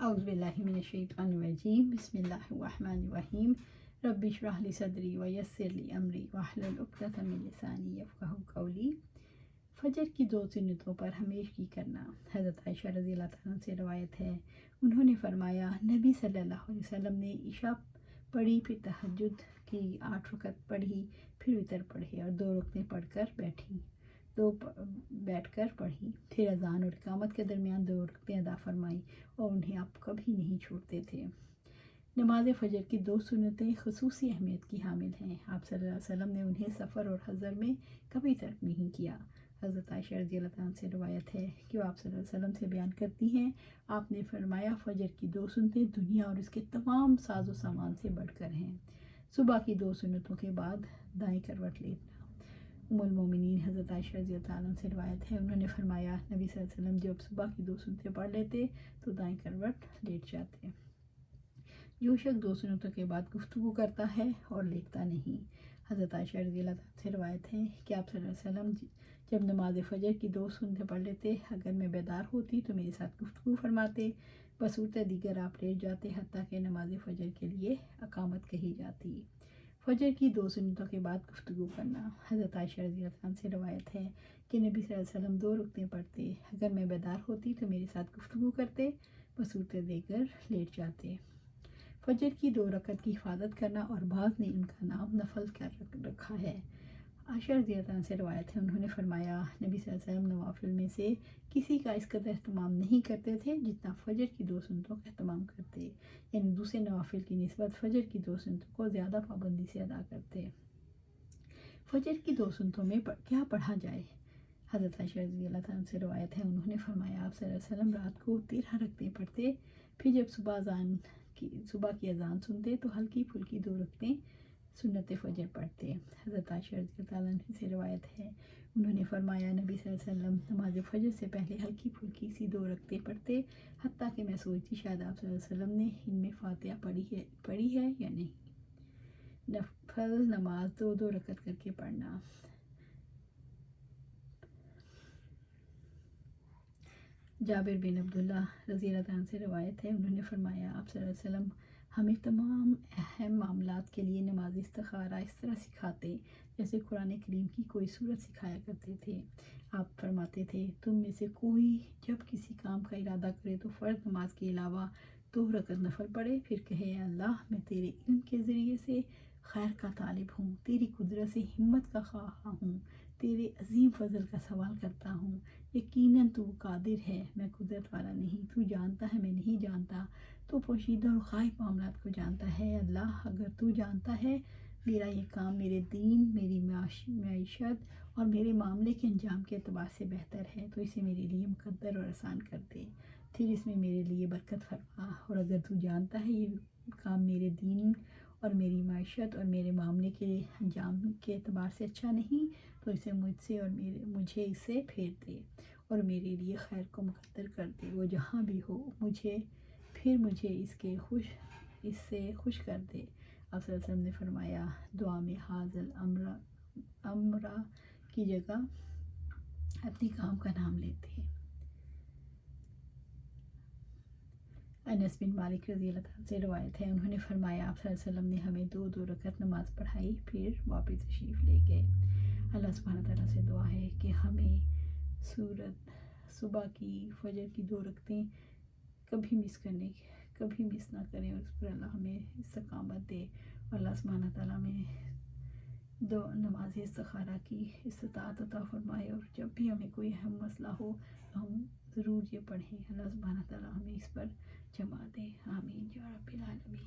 اعوذ باللہ من الشیطان الرجیم، بسم اللہ الرحمن الرحیم۔ رب اشرح لی صدری ویسر لی امری واحلل عقدۃ من لسانی یفقہوا قولی۔ فجر کی 2 سنتوں پر ہمیشگی کرنا۔ حضرت عائشہ رضی اللہ تعالیٰ عنہ سے روایت ہے، انہوں نے فرمایا نبی صلی اللہ علیہ وسلم نے عشاء پڑھی، پھر تہجد کی 8 رکعت پڑھی، پھر وتر پڑھے اور 2 رکعتیں پڑھ کر بیٹھ کر پڑھی، پھر اذان اور اقامت کے درمیان 2 رکعتیں ادا فرمائیں اور انہیں آپ کبھی نہیں چھوڑتے تھے۔ نماز فجر کی 2 سنتیں خصوصی اہمیت کی حامل ہیں۔ آپ صلی اللہ علیہ وسلم نے انہیں سفر اور حضر میں کبھی ترک نہیں کیا۔ حضرت عائشہ رضی اللہ عنہا سے روایت ہے کہ وہ آپ صلی اللہ علیہ وسلم سے بیان کرتی ہیں، آپ نے فرمایا فجر کی 2 سنتیں دنیا اور اس کے تمام ساز و سامان سے بڑھ کر ہیں۔ صبح کی 2 سنتوں کے بعد دائیں کروٹ لیٹنا۔ ام المومنین حضرت عائشہ رضی اللہ عنہا سے روایت ہے، انہوں نے فرمایا نبی صلی اللہ علیہ وسلم جب صبح کی 2 سنتیں پڑھ لیتے تو دائیں کروٹ لیٹ جاتے۔ جو شخص 2 سنتوں کے بعد گفتگو کرتا ہے اور لیٹتا نہیں۔ حضرت عائشہ رضی اللہ عنہا سے روایت ہے کہ آپ صلی اللہ علیہ وسلم جب نماز فجر کی 2 سنتیں پڑھ لیتے، اگر میں بیدار ہوتی تو میرے ساتھ گفتگو فرماتے، بصورت دیگر آپ لیٹ جاتے حتیٰ کہ نماز فجر کے لیے اقامت کہی جاتی۔ فجر کی 2 سنتوں کے بعد گفتگو کرنا۔ حضرت عائشہ رضی اللہ عنہا سے روایت ہے کہ نبی صلی اللہ علیہ وسلم 2 رکعتیں پڑھتے، اگر میں بیدار ہوتی تو میرے ساتھ گفتگو کرتے، بصورت دیگر لیٹ جاتے۔ فجر کی 2 رکعت کی حفاظت کرنا، اور بعض نے ان کا نام نفل کر رکھا ہے۔ عائشہ رضی اللہ عنہا سے روایت ہے، انہوں نے فرمایا نبی صلی اللہ علیہ وسلم نوافل میں سے کسی کا اس قدر اہتمام نہیں کرتے تھے جتنا فجر کی 2 سنتوں کا اہتمام کرتے، یعنی دوسرے نوافل کی نسبت فجر کی 2 سنتوں کو زیادہ پابندی سے ادا کرتے۔ فجر کی 2 سنتوں میں کیا پڑھا جائے؟ حضرت عائشہ رضی اللہ عنہا سے روایت ہے، انہوں نے فرمایا آپ صلی اللہ علیہ وسلم رات کو 13 رکعتیں پڑھتے، پھر جب صبح کی اذان سنتے تو ہلکی پھلکی 2 رکعتیں سنت فجر پڑھتے۔ حضرت عائشہ رضی اللہ عنہا سے روایت ہے، انہوں نے فرمایا نبی صلی اللہ علیہ وسلم نماز فجر سے پہلے ہلکی پھلکی سی 2 رکعتیں پڑھتے، حتیٰ کہ میں سوچتی شاید آپ صلی اللہ علیہ وسلم نے ان میں فاتحہ پڑھی ہے یا نہیں۔ نفل نماز 2 رکعت کر کے پڑھنا۔ جابر بن عبداللہ رضی اللہ عنہ سے روایت ہے، انہوں نے فرمایا آپ صلی اللہ علیہ وسلم ہمیں تمام اہم معاملات کے لیے نماز استخارہ اس طرح سکھاتے جیسے قرآن کریم کی کوئی سورت سکھایا کرتے تھے۔ آپ فرماتے تھے تم میں سے کوئی جب کسی کام کا ارادہ کرے تو فرض نماز کے علاوہ 2 رکعت نفل پڑھے، پھر کہے اے اللہ میں تیرے علم کے ذریعے سے خیر کا طالب ہوں، تیری قدرت سے ہمت کا خواہاں ہوں، تیرے عظیم فضل کا سوال کرتا ہوں، یقیناً تو قادر ہے، میں قدرت والا نہیں، تو جانتا ہے میں نہیں جانتا، تو پوشیدہ اور غائب معاملات کو جانتا ہے۔ اللہ اگر تو جانتا ہے میرا یہ کام میرے دین، میری معیشت اور میرے معاملے کے انجام کے اعتبار سے بہتر ہے تو اسے میرے لیے مقدر اور آسان کر دے، پھر اس میں میرے لیے برکت فرما، اور اگر تو جانتا ہے یہ کام میرے دین اور میری معیشت اور میرے معاملے کے انجام کے اعتبار سے اچھا نہیں تو اسے مجھ سے اور مجھے اسے پھیر دے اور میرے لیے خیر کو مقدر کر دے، وہ جہاں بھی ہو مجھے اس سے خوش کر دے۔ آپ صلی اللہ علیہ وسلم نے فرمایا دعا میں حاضل امرا کی جگہ اپنے کام کا نام لیتے ہیں۔ انس بن مالک رضی اللہ عنہ سے روایت ہے، انہوں نے فرمایا آپ صلی اللہ علیہ وسلم نے ہمیں 2 رکعت نماز پڑھائی، پھر واپس تشریف لے گئے۔ اللہ سبحانہ تعالیٰ سے دعا ہے کہ ہمیں صبح کی فجر کی 2 رکعتیں کبھی مس نہ کریں، اور اس پر اللہ ہمیں استقامت دے، اور اللہ سبحانہ تعالیٰ میں نماز استخارہ کی استطاعت عطا فرمائے، اور جب بھی ہمیں کوئی اہم مسئلہ ہو تو ہم ضرور یہ پڑھیں، اللہ سبحانہ تعالیٰ ہمیں اس پر جمع دے، آمین یا رب العالمین۔